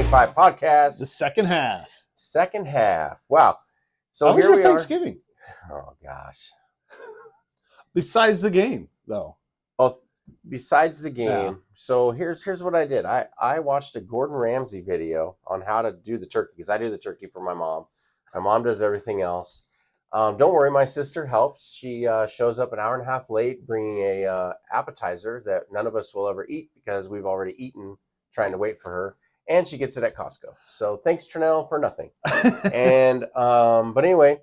35 podcast. The second half. Second half. Wow. So How was here your we Thanksgiving? are. Oh gosh. Besides the game, though. Well, besides the game, Yeah. so here's what I did. I watched a Gordon Ramsay video on how to do the turkey because I do the turkey for my mom. My mom does everything else. Don't worry, my sister helps. She shows up an hour and a half late, bringing a appetizer that none of us will ever eat because we've already eaten trying to wait for her, and she gets it at Costco. So thanks, Trinell, for nothing. And but anyway,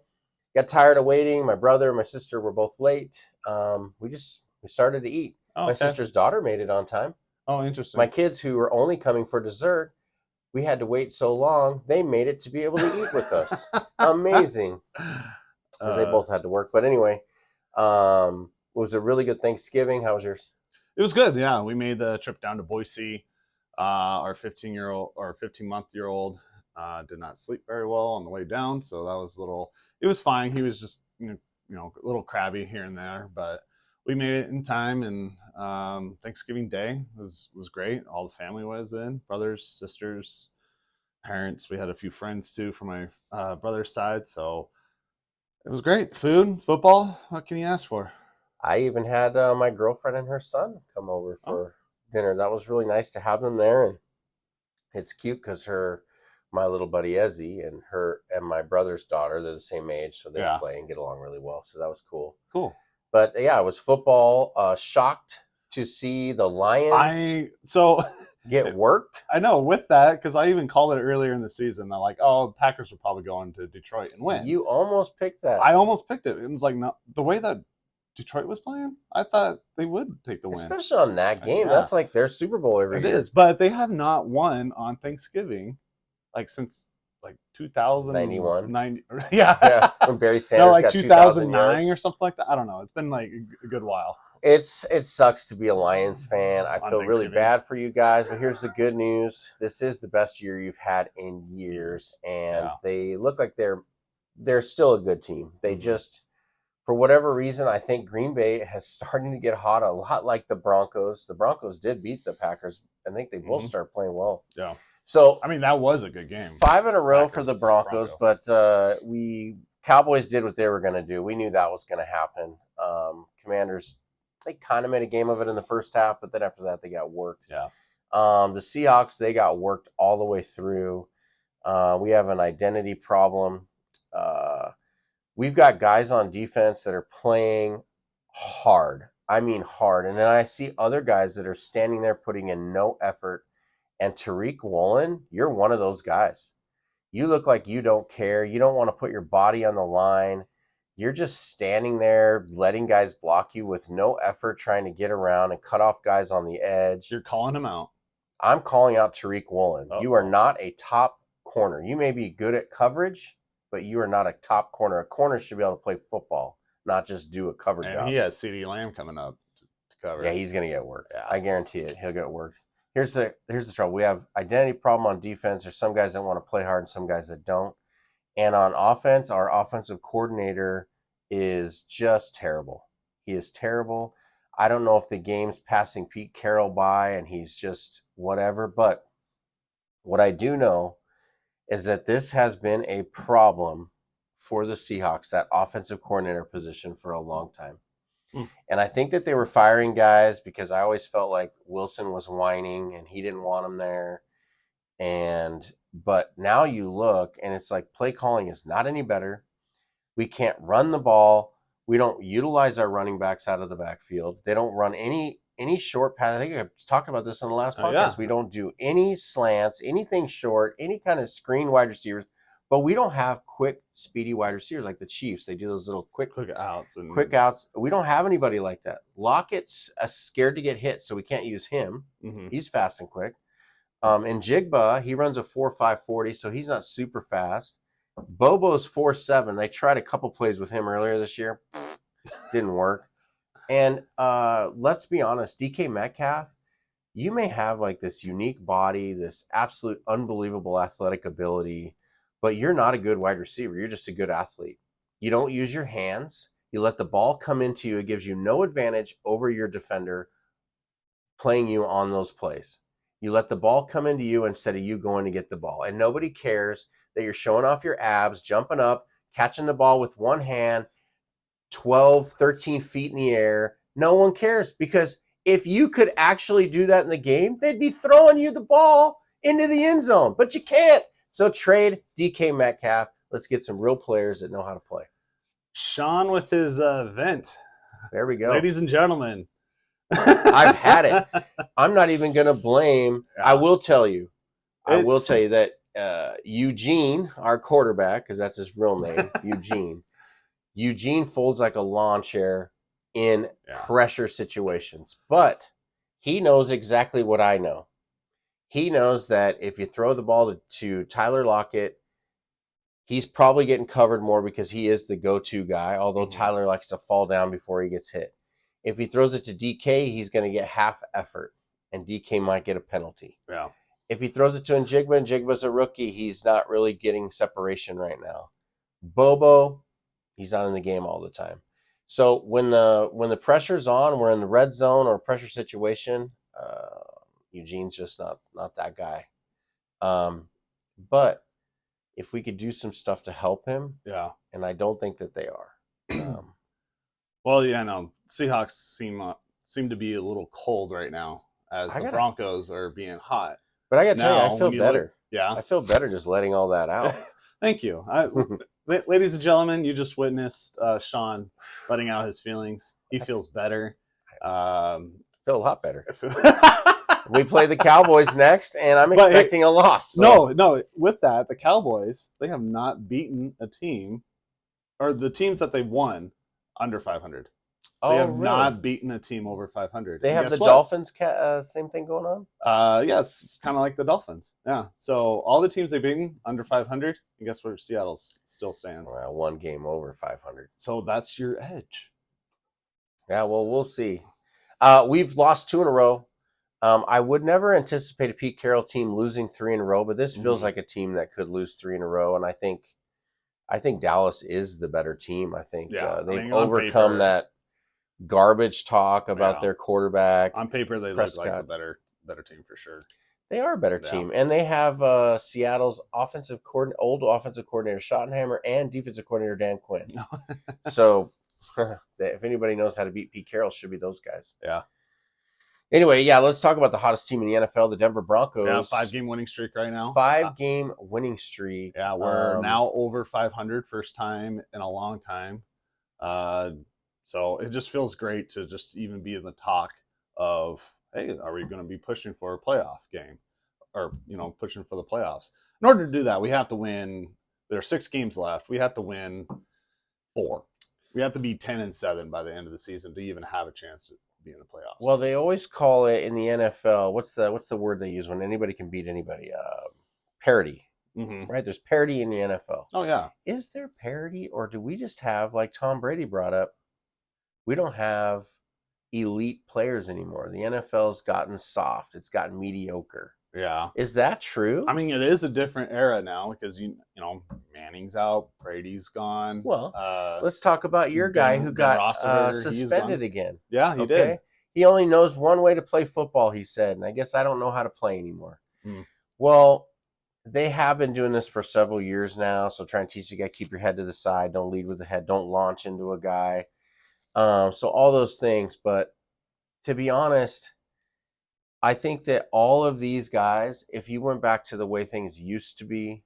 got tired of waiting. My brother and my sister were both late. We started to eat. Oh, My okay. sister's daughter made it on time. Oh, interesting. My kids, who were only coming for dessert, we had to wait so long, they made it to be able to eat with us. Amazing. Because they both had to work. But anyway, it was a really good Thanksgiving. How was yours? It was good. Yeah, we made the trip down to Boise. Our 15-month-year-old did not sleep very well on the way down, so that was a little. It was fine. He was just a little crabby here and there, but we made it in time. And Thanksgiving Day was great. All the family was in, brothers, sisters, parents. We had a few friends too from my brother's side, so it was great. Food, football. What can you ask for? I even had my girlfriend and her son come over for dinner. That was really nice to have them there, and it's cute because my little buddy Ezzy and my brother's daughter, they're the same age, so they play and get along really well. So that was cool. Cool. But yeah, it was football. Shocked to see the Lions get worked. I know, with that, because I even called it earlier in the season. They're like, "Oh, Packers are probably going to Detroit and win." You almost picked that. I almost picked it. It was like, no, the way that Detroit was playing, I thought they would take the win. Especially on that game. Yeah. That's like their Super Bowl every year. It is, but they have not won on Thanksgiving since 2091. 90, yeah. When Barry Sanders like got 2009 or something like that. I don't know. It's been like a good while. It sucks to be a Lions fan. I feel really bad for you guys, but here's the good news. This is the best year you've had in years, and they look like they're still a good team. They just, for whatever reason, I think Green Bay has started to get hot, a lot like the Broncos. The Broncos did beat the Packers. I think they both start playing well. Yeah. So I mean, that was a good game. 5 in a row for the Broncos, but Cowboys did what they were going to do. We knew that was going to happen. Commanders, they kind of made a game of it in the first half, but then after that they got worked. Yeah. The Seahawks, they got worked all the way through. We have an identity problem. We've got guys on defense that are playing hard. I mean hard. And then I see other guys that are standing there putting in no effort. And Tariq Woolen, you're one of those guys. You look like you don't care. You don't want to put your body on the line. You're just standing there letting guys block you with no effort, trying to get around and cut off guys on the edge. You're calling him out. I'm calling out Tariq Woolen. You are not a top corner. You may be good at coverage, but you are not a top corner. A corner should be able to play football, not just do a cover job. And he has CeeDee Lamb coming up to cover. Yeah, he's going to get worked. Yeah. I guarantee it. He'll get worked. Here's the trouble. We have identity problem on defense. There's some guys that want to play hard and some guys that don't. And on offense, our offensive coordinator is just terrible. He is terrible. I don't know if the game's passing Pete Carroll by and he's just whatever. But what I do know is that this has been a problem for the Seahawks, that offensive coordinator position, for a long time. And I think that they were firing guys because I always felt like Wilson was whining and he didn't want him there. But now you look and it's like play calling is not any better. We can't run the ball. We don't utilize our running backs out of the backfield. They don't run any short pass. I think I talked about this on the last podcast. Yeah. We don't do any slants, anything short, any kind of screen wide receivers. But we don't have quick, speedy wide receivers like the Chiefs. They do those little quick outs. We don't have anybody like that. Lockett's scared to get hit, so we can't use him. Mm-hmm. He's fast and quick. And Jigba, he runs a 4.5 40, so he's not super fast. Bobo's 4.7. They tried a couple plays with him earlier this year. Didn't work. And let's be honest, DK Metcalf, you may have like this unique body, this absolute unbelievable athletic ability, but you're not a good wide receiver. You're just a good athlete. You don't use your hands. You let the ball come into you. It gives you no advantage over your defender playing you on those plays. You let the ball come into you instead of you going to get the ball. And nobody cares that you're showing off your abs, jumping up, catching the ball with one hand, 12, 13 feet in the air. No one cares, because if you could actually do that in the game, they'd be throwing you the ball into the end zone, but you can't. So trade DK Metcalf. Let's get some real players that know how to play. Sean with his vent. There we go. Ladies and gentlemen. I've had it. I'm not even going to blame. Yeah. I will tell you that Eugene, our quarterback, because that's his real name, Eugene folds like a lawn chair in pressure situations, but he knows exactly what I know. He knows that if you throw the ball to Tyler Lockett, he's probably getting covered more because he is the go-to guy, although Tyler likes to fall down before he gets hit. If he throws it to DK, he's going to get half effort, and DK might get a penalty. Yeah. If he throws it to Njigba, and Njigba's a rookie, he's not really getting separation right now. Bobo, he's not in the game all the time. So when the pressure's on, we're in the red zone or pressure situation, Eugene's just not that guy. But if we could do some stuff to help him, and I don't think that they are. Well, yeah, no. Seahawks seem to be a little cold right now as the Broncos are being hot. But I got to tell you, I feel better. I feel better just letting all that out. Thank you. Ladies and gentlemen, you just witnessed Sean letting out his feelings. He feels better. I feel a lot better. We play the Cowboys next, and I'm expecting a loss. So. No. With that, the Cowboys, they have not beaten a team, or the teams that they've won, under 500. They have not beaten a team over 500. They have the Dolphins, same thing going on? Yes, it's kind of like the Dolphins. Yeah. So all the teams they've beaten under 500, and guess where Seattle still stands? Well, one game over 500. So that's your edge. Yeah, well, we'll see. We've lost 2 in a row. I would never anticipate a Pete Carroll team losing 3 in a row, but this feels like a team that could lose 3 in a row, and I think Dallas is the better team. I think they've overcome that garbage talk about their quarterback. On paper, they look like a better team for sure. They are a better team, and they have Seattle's old offensive coordinator Schottenheimer and defensive coordinator Dan Quinn. So if anybody knows how to beat Pete Carroll, it should be those guys. Yeah. Anyway, let's talk about the hottest team in the NFL, the Denver Broncos. Yeah, 5-game winning streak right now. 5-game winning streak. Yeah, we're now over 500, first time in a long time. So it just feels great to just even be in the talk of, hey, are we going to be pushing for a playoff game, or pushing for the playoffs? In order to do that, we have to win. There are 6 games left. We have to win 4. We have to be 10-7 by the end of the season to even have a chance to be in the playoffs. Well, they always call it in the NFL. What's the word they use when anybody can beat anybody? Parity. Right? There's parity in the NFL. Oh yeah. Is there parity, or do we just have, like Tom Brady brought up, we don't have elite players anymore? The NFL's gotten soft. It's gotten mediocre. Yeah. Is that true? I mean, it is a different era now because you Manning's out, Brady's gone. Well, let's talk about your guy who got suspended again. Yeah, he did. He only knows one way to play football, he said, and I guess I don't know how to play anymore. Well, they have been doing this for several years now, so try and teach the guy, keep your head to the side, don't lead with the head, don't launch into a guy. So all those things, but to be honest, I think that all of these guys, if you went back to the way things used to be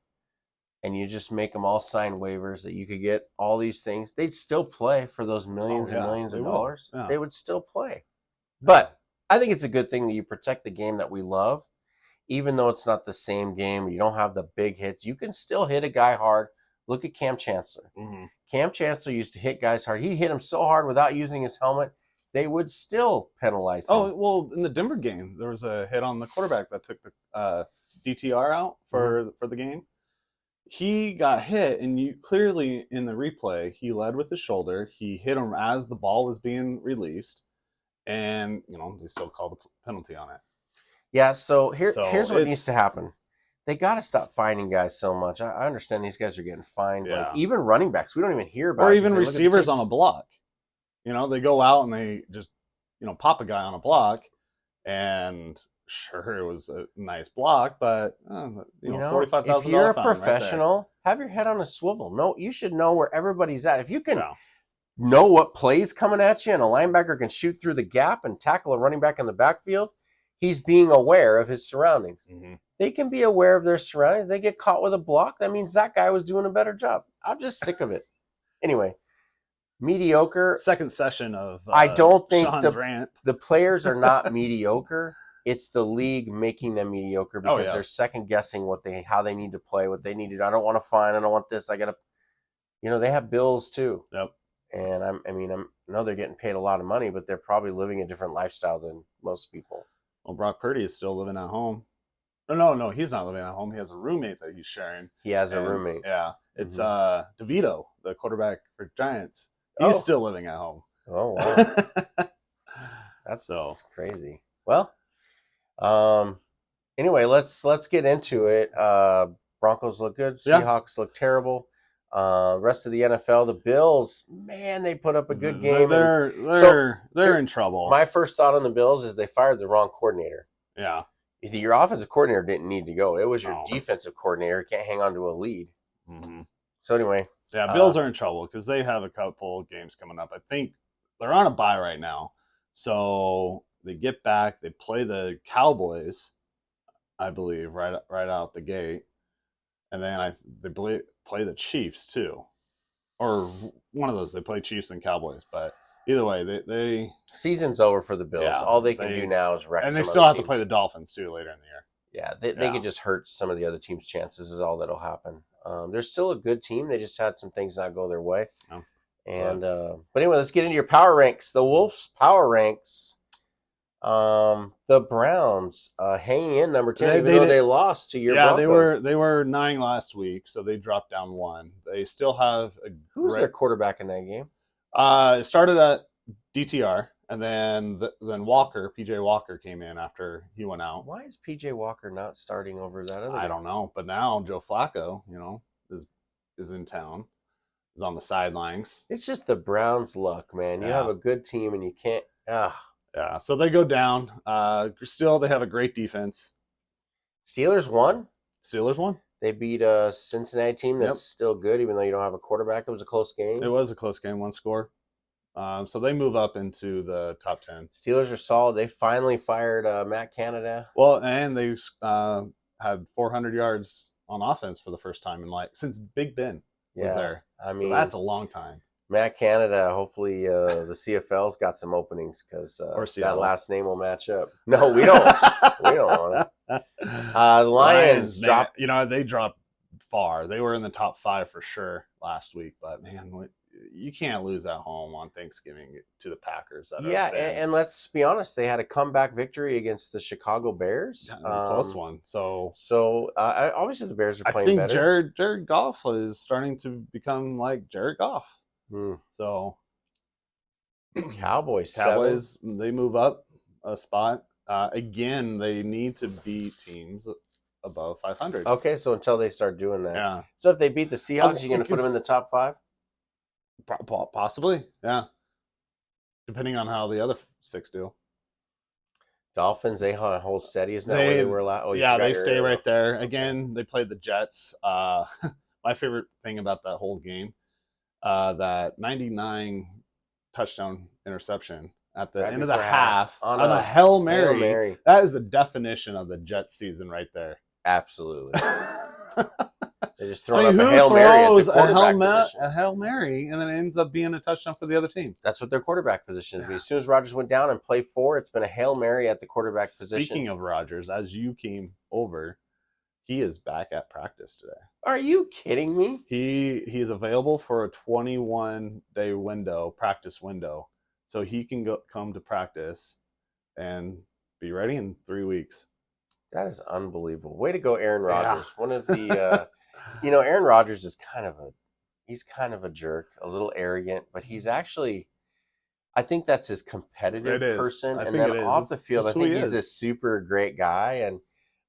and you just make them all sign waivers that you could get all these things, they'd still play for those millions and millions of dollars. Yeah. They would still play. But I think it's a good thing that you protect the game that we love, even though it's not the same game. You don't have the big hits. You can still hit a guy hard. Look at Cam Chancellor. Cam Chancellor used to hit guys hard. He hit him so hard without using his helmet, they would still penalize him. Oh, well, in the Denver game, there was a hit on the quarterback that took the DTR out for the game. He got hit, and you clearly in the replay, he led with his shoulder. He hit him as the ball was being released, and they still called the penalty on it. Yeah, so here's what needs to happen. They got to stop fining guys so much. I understand these guys are getting fined. Yeah. Like, even running backs, we don't even hear about or it. Or even receivers on a block. They go out and they just, pop a guy on a block and sure it was a nice block, but You know, if $45,000 you're a fine right there. professional, have your head on a swivel. No, you should know where everybody's at. If you can Yeah. know what play's coming at you and a linebacker can shoot through the gap and tackle a running back in the backfield, he's being aware of his surroundings. Mm-hmm. They can be aware of their surroundings. They get caught with a block. That means that guy was doing a better job. I'm just sick of it. Anyway, mediocre. Second session of I don't think Sean's rant. the players are not mediocre. It's the league making them mediocre because they're second guessing how they need to play, what they need to do. I don't want to fine. I don't want this. I got to, they have bills too. Yep. And I know they're getting paid a lot of money, but they're probably living a different lifestyle than most people. Well, Brock Purdy is still living at home. No, he's not living at home. He has a roommate that he's sharing. He has a roommate. Yeah. It's DeVito, the quarterback for Giants. He's still living at home. Oh, wow. That's crazy. Well, anyway, let's get into it. Broncos look good. Seahawks look terrible. Rest of the NFL, the Bills, man, they put up a good game. They're in trouble. My first thought on the Bills is they fired the wrong coordinator. Yeah. Your offensive coordinator didn't need to go. It was your defensive coordinator. Can't hang on to a lead. Mm-hmm. So anyway. Yeah, Bills are in trouble because they have a couple of games coming up. I think they're on a bye right now. So they get back. They play the Cowboys, I believe, right out the gate. And then they play the Chiefs too. Or one of those. They play Chiefs and Cowboys. But either way, they season's over for the Bills. Yeah, all they can do now is wreck. And they some still other have teams. to play the Dolphins too later in the year. Yeah, they could just hurt some of the other teams' chances. Is all that'll happen. They're still a good team. They just had some things not go their way. Oh. And but anyway, let's get into your power ranks. The Wolves power ranks. The Browns hanging in number 10, even though they lost to your Broncos. Yeah, they were 9 last week, so they dropped down 1. They still have who's their quarterback in that game? It started at DTR, and then Walker, PJ Walker, came in after he went out. Why is PJ Walker not starting over that other guy? I don't know, but now Joe Flacco, is in town, is on the sidelines. It's just the Browns' luck, man. You have a good team, and you can't. Yeah, so they go down. Still, they have a great defense. Steelers won. They beat a Cincinnati team that's still good, even though you don't have a quarterback. It was a close game. It was a close game, 1 score. So they move up into the top 10. Steelers are solid. They finally fired Matt Canada. Well, and they had 400 yards on offense for the first time since Big Ben was there. So that's a long time. Matt Canada, hopefully the CFL's got some openings because that last name will match up. No, we don't. We don't want it. The Lions dropped. They dropped far. They were in the top 5 for sure last week, but man, you can't lose at home on Thanksgiving to the Packers. And let's be honest, they had a comeback victory against the Chicago Bears. A close one. So obviously the Bears are playing better. I think Jared Goff is starting to become like Jared Goff. So Cowboys, they move up a spot. Again, they need to beat teams above 500. Okay, so until they start doing that. Yeah. So if they beat the Seahawks, you're going to put them in the top 5? Possibly, yeah. Depending on how the other 6 do. Dolphins, they hold steady. Isn't that where they were last? They stay right there. Again, they played the Jets. My favorite thing about that whole game, that 99 touchdown interception at the end of the half on a Hail Mary. That is the definition of the Jets season right there. Absolutely. They just throw up a Hail Mary at the quarterback position. A Hail Mary, and then it ends up being a touchdown for the other team. That's what their quarterback position is. As soon as Rodgers went down and played 4, it's been a Hail Mary at the quarterback position. Speaking of Rodgers, as you came over, he is back at practice today. Are you kidding me? He is available for a 21-day practice window, so he can come to practice and be ready in 3 weeks. That is unbelievable. Way to go, Aaron Rodgers. Yeah. One of the, Aaron Rodgers is kind of a jerk, a little arrogant, but he's actually, I think that's his competitive person. And then off the field, I think he's a super great guy. And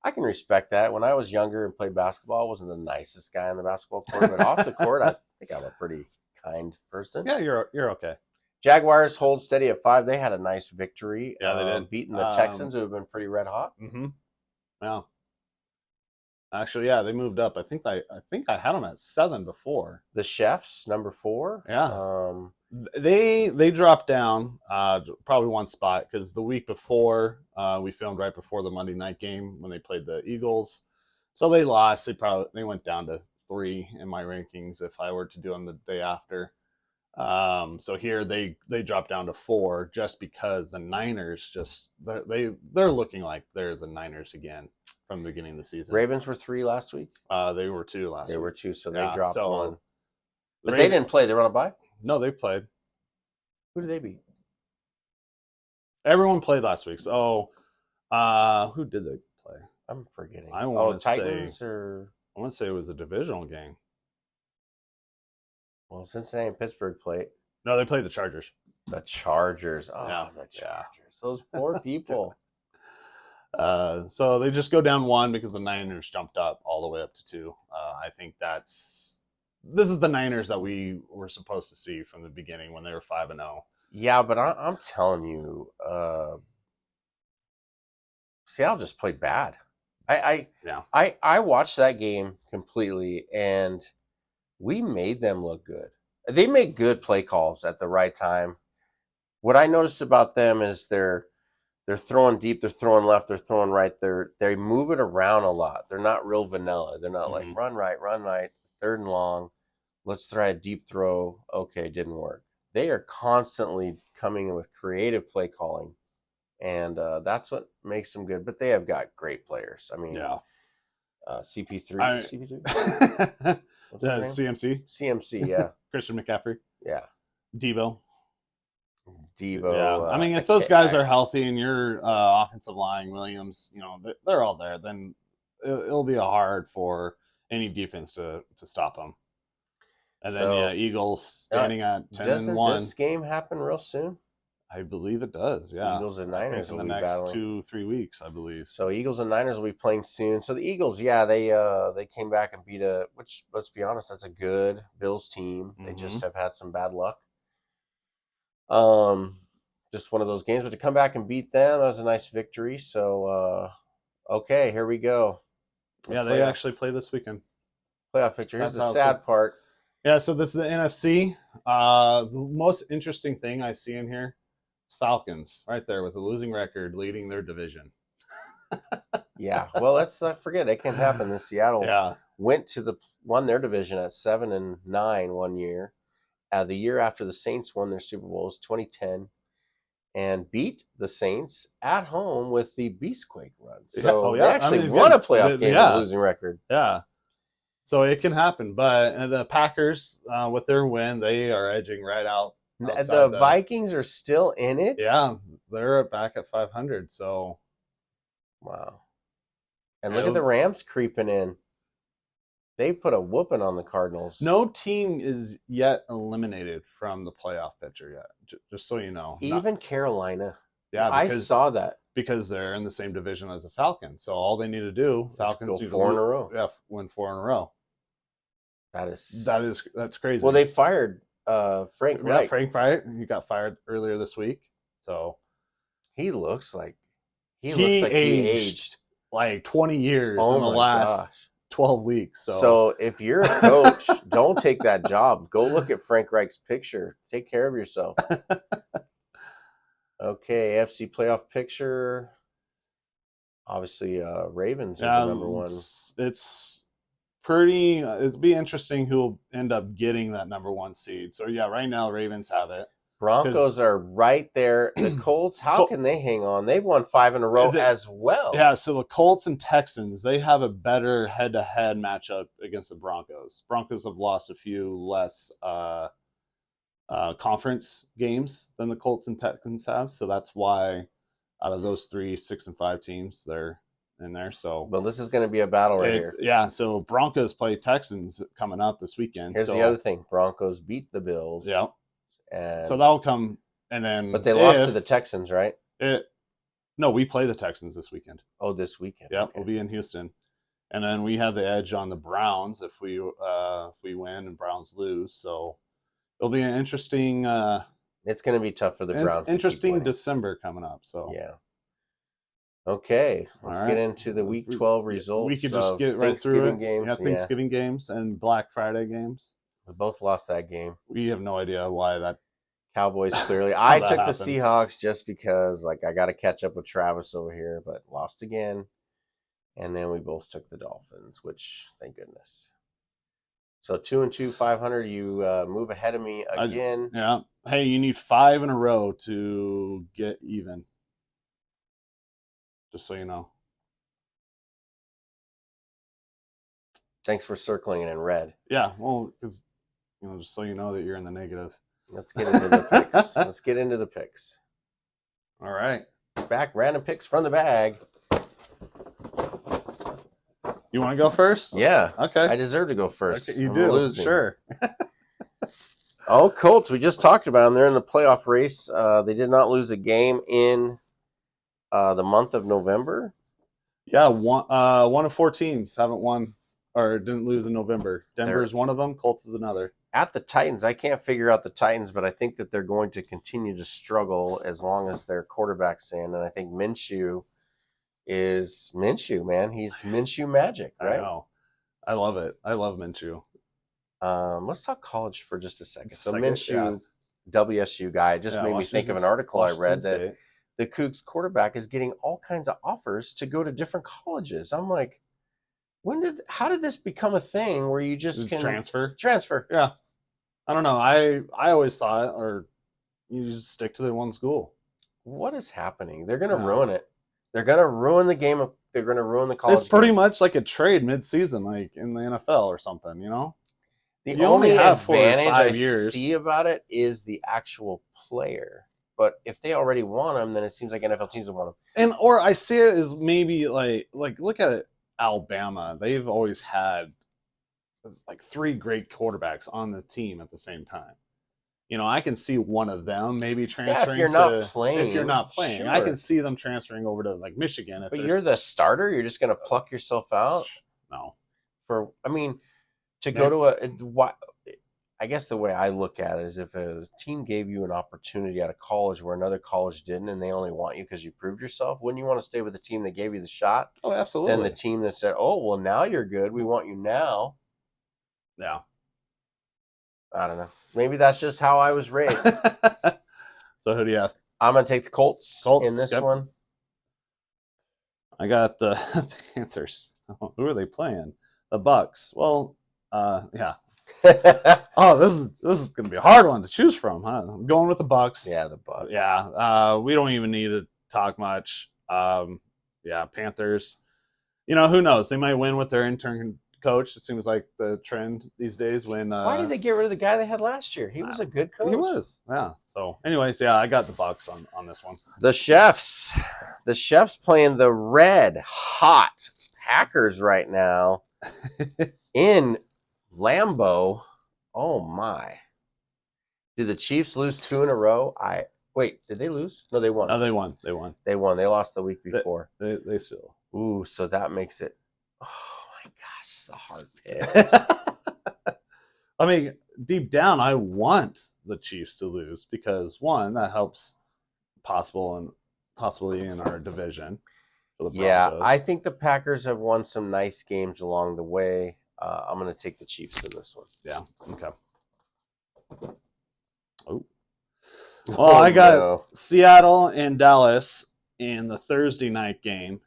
I can respect that. When I was younger and played basketball, I wasn't the nicest guy on the basketball court, but off the court, I think I'm a pretty kind person. Yeah, you're okay. Jaguars hold steady at 5. They had a nice victory. Yeah, they did. Beating the Texans, who have been pretty red hot. Mm-hmm. Yeah. Actually, yeah, they moved up. I think I had them at 7 before. The Chefs, number 4. Yeah. They dropped down probably one spot because the week before we filmed right before the Monday night game when they played the Eagles, so they lost. They went down to 3 in my rankings if I were to do them the day after. So here they dropped down to 4 just because the Niners they're looking like they're the Niners again from the beginning of the season. Ravens were 3 last week. They were 2 last week. They were 2, so they dropped 1. But The they didn't play. They were on a bye. No, they played. Who did they beat? Everyone played last week. So, who did they play? I'm forgetting. I want to Titans say, or I want to say it was a divisional game. well, Cincinnati and Pittsburgh played. No, they played the Chargers. The Chargers. Oh, Yeah, the Chargers. yeah. Those poor people. So they just go down 1 because the Niners jumped up all the way up to 2. I think this is the Niners that we were supposed to see from the beginning when they were 5-0. Yeah, but I'm telling you, Seattle just played bad. I watched that game completely, and we made them look good. They make good play calls at the right time. What I noticed about them is they're throwing deep, they're throwing left, they're throwing right. They move it around a lot. They're not real vanilla. They're not like run right, 3rd and long. Let's try a deep throw. Okay, didn't work. They are constantly coming in with creative play calling, and that's what makes them good. But they have got great players. I mean, CP3. CMC. CMC, yeah. Christian McCaffrey. Yeah. Debo. Yeah. I mean, if those guys are healthy and your offensive line, Williams, they're all there, then it'll be hard for any defense to stop them. And then, Eagles standing at 10-1. Doesn't this game happen real soon? I believe it does, yeah. Eagles and Niners in the will be next battling. 2-3 weeks, I believe. So Eagles and Niners will be playing soon. So the Eagles, yeah, they came back and beat which, let's be honest, that's a good Bills team. They just have had some bad luck. Just one of those games, but to come back and beat them, that was a nice victory. So, okay, here we go. Yeah, they actually play this weekend. Playoff picture. Here's the sad part. Yeah, so this is the NFC. The most interesting thing I see in here is Falcons right there with a losing record leading their division. Yeah, well, let's not forget it can happen. The Seattle won their division at 7-9 1 year. The year after the Saints won their Super Bowl was 2010, and beat the Saints at home with the Beastquake run. So they actually won a playoff game with a losing record. Yeah. So it can happen, but the Packers, with their win, they are edging right out. The Vikings are still in it? Yeah, they're back at 500, so. Wow. And look at the Rams creeping in. They put a whooping on the Cardinals. No team is yet eliminated from the playoff picture yet, just so you know. Even Carolina. Yeah, I saw that. Because they're in the same division as the Falcons. So all they need to do, Falcons go 4 in a row. Yeah, win 4 in a row. That's crazy. Well, they fired Frank Reich. Yeah, Frank Reich. He got fired earlier this week. So he looks like he aged like 20 years in the last 12 weeks. So if you're a coach, don't take that job. Go look at Frank Reich's picture. Take care of yourself. Okay, AFC playoff picture. Obviously, Ravens are the number 1. It's pretty. It'd be interesting who will end up getting that number 1 seed. So yeah, right now Ravens have it. Broncos are right there. The Colts, how can they hang on? They've won 5 in a row as well. Yeah, so the Colts and Texans, they have a better head-to-head matchup against the Broncos. Broncos have lost a few less conference games than the Colts and Texans have, so that's why out of those 3 6-5 teams, they're in there. So, well, this is going to be a battle here. Yeah, so Broncos play Texans coming up this weekend. Here's the other thing: Broncos beat the Bills. Yeah. And so that'll come, and then. But they lost to the Texans, right? No, we play the Texans this weekend. Oh, this weekend. Yeah, okay. We'll be in Houston, and then we have the edge on the Browns if we win and Browns lose. So it'll be an interesting It's going to be tough for the And it's Browns. interesting To keep December coming up. So winning. Yeah. Okay, all let's right. get into the Week 12 We results could just of get right through Thanksgiving it. games. Yeah, Yeah, Thanksgiving games and Black Friday games. we both lost that game. We have no idea why that Cowboys clearly. how I that took the happened. Seahawks just because like I got to catch up with Travis over here, but lost again. And then we both took the Dolphins, which thank goodness. So 2-2, 500. You move ahead of me again. Yeah. Hey, you need 5 in a row to get even. Just so you know. Thanks for circling it in red. Yeah, well, because just so you know that you're in the negative. Let's get into the picks. Let's get into the picks. All right. Back random picks from the bag. You want to go first? Yeah. Okay. I deserve to go first. Okay, you I'm do. losing. Sure. Oh, Colts. We just talked about them. They're in the playoff race. They did not lose a game in the month of November. Yeah, one of 4 teams haven't won or didn't lose in November. Denver's one of them. Colts is another. At the Titans, I can't figure out the Titans, but I think that they're going to continue to struggle as long as their quarterback's in. And I think Minshew is Minshew, man. He's Minshew magic, right? I know. I love it. I love Minshew. Let's talk college for just a second. So Second, Minshew, WSU guy, just made me think of an article I read that the Cougs quarterback is getting all kinds of offers to go to different colleges. I'm like, how did this become a thing where you just can transfer? Yeah. I don't know. I always thought, or you just stick to the one school. What is happening? They're going to ruin it. They're going to ruin the game. They're going to ruin the college. It's pretty much like a trade mid-season, like in the NFL or something. The you only have 4 or advantage 5 I years. see about it is the actual player. But if they already want him, then it seems like NFL teams will want him. Or I see it as maybe like look at it, Alabama. They've always had like 3 great quarterbacks on the team at the same time. I can see one of them maybe transferring. If you're not playing, sure. I can see them transferring over to like Michigan. But you're the starter. You're just going to pluck yourself out. No. Go to I guess the way I look at it is if a team gave you an opportunity at a college where another college didn't, and they only want you because you proved yourself, wouldn't you want to stay with the team that gave you the shot? Oh, absolutely. Then the team that said, "Oh, well, now you're good. We want you now." Yeah. I don't know. Maybe that's just how I was raised. So who do you have? I'm gonna take the Colts in this one. I got the Panthers. Who are they playing? The Bucks. Well, yeah. Oh, this is gonna be a hard one to choose from, huh? I'm going with the Bucks. Yeah, the Bucks. Yeah. We don't even need to talk much. Yeah, Panthers. Who knows? They might win with their intern coach. It seems like the trend these days. Why did they get rid of the guy they had last year? He was a good coach. He was. Yeah. So, anyways, yeah, I got the Bucks on this one. The Chefs. The Chefs playing the red hot Packers right now in Lambeau. Oh my! Did the Chiefs lose 2 in a row? Wait. Did they lose? No, they won. No, they won. They won. They won. They lost the week before. They still. Ooh, so that makes it. Oh my gosh, it's a hard pick. I mean, deep down, I want the Chiefs to lose because one, that helps possibly in our division. Yeah, I think the Packers have won some nice games along the way. I'm going to take the Chiefs in this one. Yeah. Okay. Oh. Well, I got Seattle and Dallas in the Thursday night game.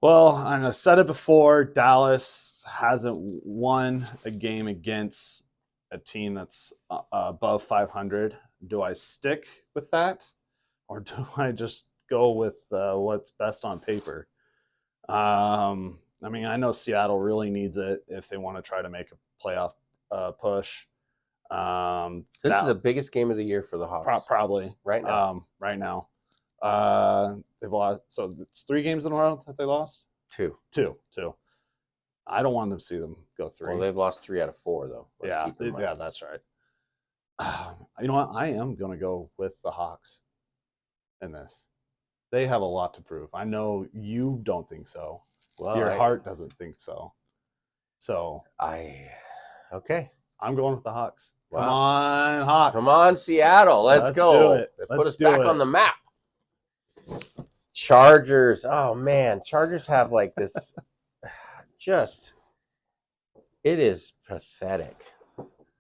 Well, I said it before, Dallas hasn't won a game against a team that's above 500. Do I stick with that? Or do I just go with what's best on paper? I know Seattle really needs it if they want to try to make a playoff push. This is the biggest game of the year for the Hawks. Probably. Right now. Right now. They've lost. So it's 3 games in a row that they lost? 2. I don't want to see them go 3. Well, they've lost 3 out of 4, though. Yeah, that's right. You know what? I am going to go with the Hawks in this. They have a lot to prove. I know you don't think so. Well, your heart doesn't think so. So okay. I'm going with the Hawks. Come Wow. on, Hawks. Come on, Seattle. Let's go. do it. They put Let's us do back it. on the map. Chargers. Oh man, Chargers have like this just it is pathetic.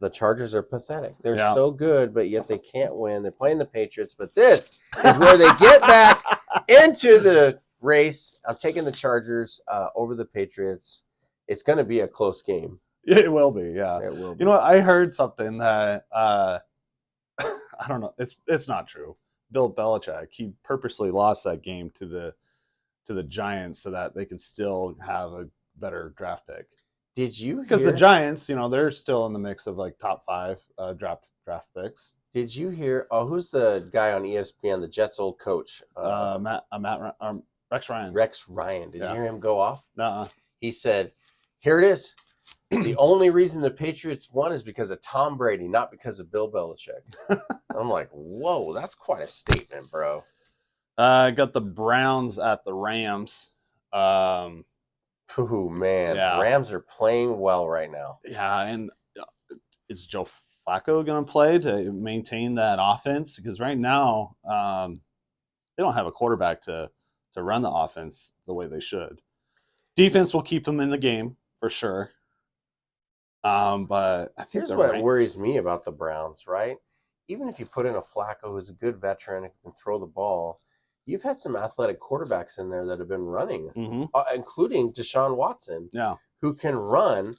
The Chargers are pathetic. They're Yeah. so good, but yet they can't win. They're playing the Patriots, but this is where they get back into the race. I'm taking the Chargers over the Patriots. It's going to be a close game. It will be, yeah. It will be. You know what? I heard something that I don't know. It's not true. Bill Belichick, he purposely lost that game to the Giants so that they could still have a better draft pick. Did you Because hear? the Giants, you know, they're still in the mix of like top 5 draft picks. Did you hear? Oh, who's the guy on ESPN? The Jets' old coach, Rex Ryan. Rex Ryan. Did Yeah. you hear him go off? Nuh-uh. He said, "Here it is. The only reason the Patriots won is because of Tom Brady, not because of Bill Belichick." I'm like, whoa, that's quite a statement, bro. I got the Browns at the Rams. Ooh, man. Yeah. Rams are playing well right now. Yeah, and is Joe Flacco going to play to maintain that offense? Because right now, they don't have a quarterback to run the offense the way they should. Defense will keep them in the game for sure. But I think Here's what worries me about the Browns, right? Even if you put in a Flacco who's a good veteran and can throw the ball, you've had some athletic quarterbacks in there that have been running, including Deshaun Watson, who can run.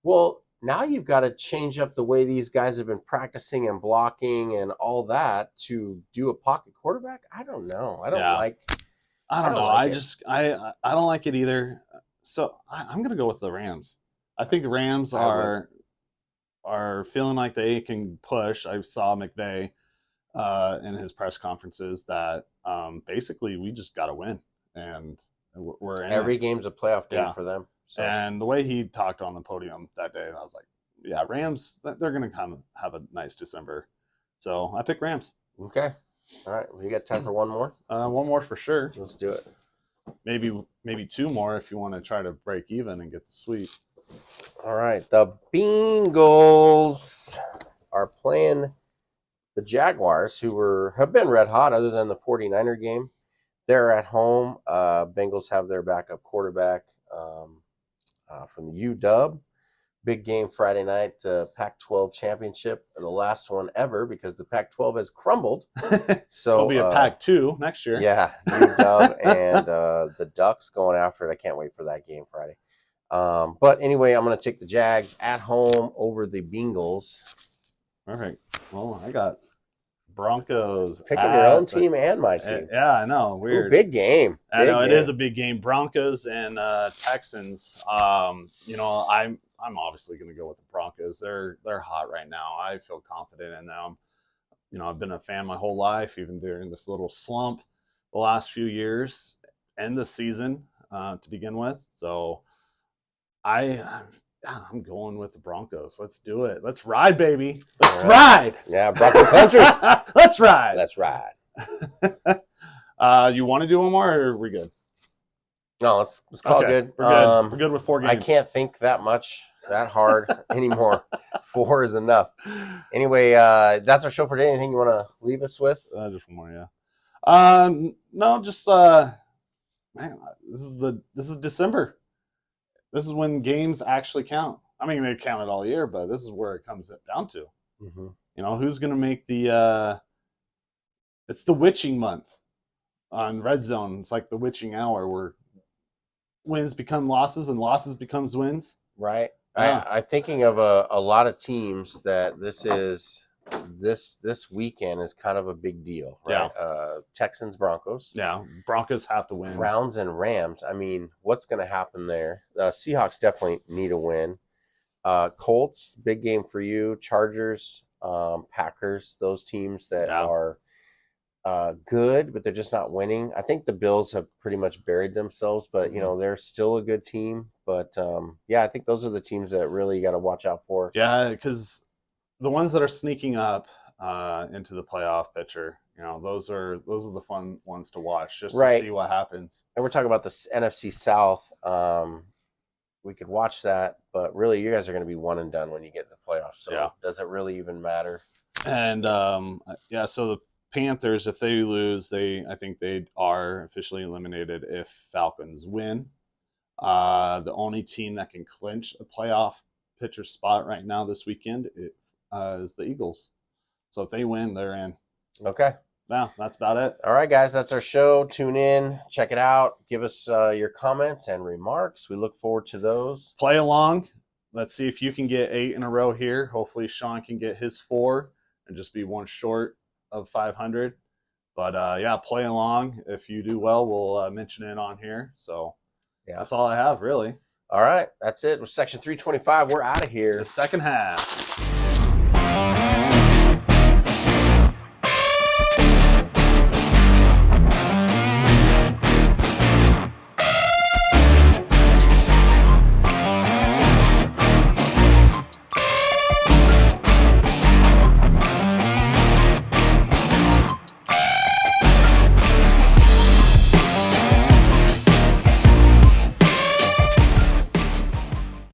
Well, now you've got to change up the way these guys have been practicing and blocking and all that to do a pocket quarterback. I don't know. I don't know. I don't like it either. So I'm going to go with the Rams. I think the Rams are feeling like they can push. I saw McVay in his press conferences that basically we just got to win, and we're in every game's a playoff game for them. So. And the way he talked on the podium that day, I was like, yeah, Rams, they're going to come have a nice December. So I pick Rams. Okay. All right. We got time for one more? One more for sure. Let's do it. Maybe 2 more if you want to try to break even and get the sweep. All right. The Bengals are playing the Jaguars, who have been red hot other than the 49er game. They're at home. Bengals have their backup quarterback from the UW. Big game Friday night, Pac-12 championship, the last one ever because the Pac-12 has crumbled. So it'll be a Pac-2 next year. Yeah, UW and the Ducks going after it. I can't wait for that game Friday. But anyway, I'm going to take the Jags at home over the Bengals. All right. Well, I got Broncos. Picking your own team and my team. Yeah, I know. Weird. Ooh, big game. I know it is a big game. Broncos and Texans. You know, I'm obviously going to go with the Broncos. They're hot right now. I feel confident in them. You know, I've been a fan my whole life, even during this little slump the last few years and the season to begin with. So I'm going with the Broncos. Let's do it. Let's ride, baby. Let's ride. Yeah, Bronco country. Let's ride. Let's ride. You want to do one more, or are we good? No, let's call it good. We're good. We're good with 4 games. I can't think that hard anymore. 4 is enough. Anyway, that's our show for today. Anything you want to leave us with? Just one more, yeah. No, just man, this is December. This is when games actually count. I mean, they count it all year, but this is where it comes down to. Mm-hmm. You know, who's going to make the it's the witching month on Red Zone. It's like the witching hour where wins become losses and losses becomes wins. Right. Yeah. I'm thinking of a lot of teams that this weekend is kind of a big deal, right? Yeah. Texans, Broncos. Yeah, Broncos have to win. Browns and Rams. I mean, what's going to happen there? Seahawks definitely need a win. Colts, big game for you. Chargers, Packers, those teams that are good, but they're just not winning. I think the Bills have pretty much buried themselves, but you know they're still a good team. But I think those are the teams that really you got to watch out for. Yeah, because the ones that are sneaking up into the playoff picture, you know, those are the fun ones to watch just to see what happens. And we're talking about the NFC South. We could watch that, but really, you guys are going to be one and done when you get to the playoffs. So Yeah. does it really even matter? And yeah, so the Panthers, if they lose, I think they are officially eliminated if Falcons win. The only team that can clinch a playoff pitcher spot right now this weekend is the Eagles. So if they win, they're in. Okay. Yeah, that's about it. All right, guys, that's our show. Tune in, check it out. Give us your comments and remarks. We look forward to those. Play along. Let's see if you can get 8 in a row here. Hopefully, Sean can get his 4 and just be one short of 500. But yeah, play along. If you do well, we'll mention it on here. So Yeah. that's all I have, really. All right, that's it. With Section 325, we're out of here. The second half.